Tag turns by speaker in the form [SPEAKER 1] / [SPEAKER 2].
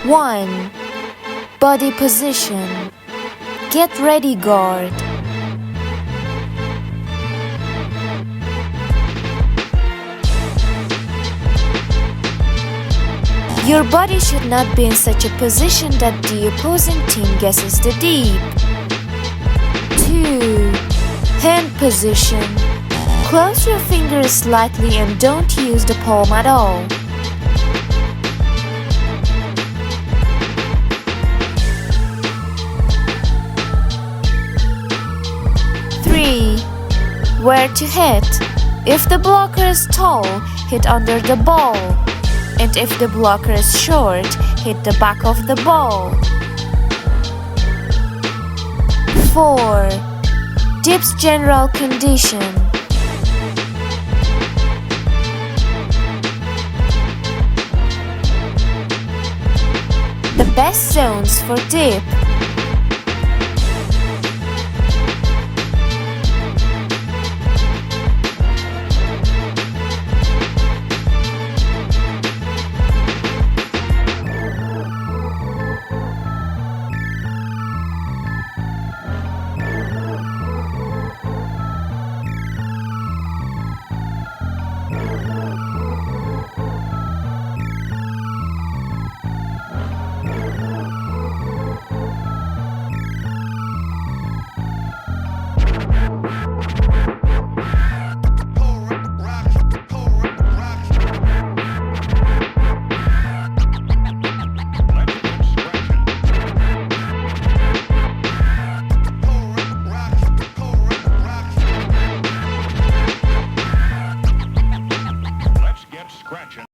[SPEAKER 1] 1. Body position. Get ready guard. Your body should not be in such a position that the opposing team guesses the deep. 2. Hand position. Close your fingers slightly and don't use the palm at all. 3. Where to hit. If the blocker is tall, hit under the ball. And if the blocker is short, hit the back of the ball. 4. Tips general condition. The best zones for tip.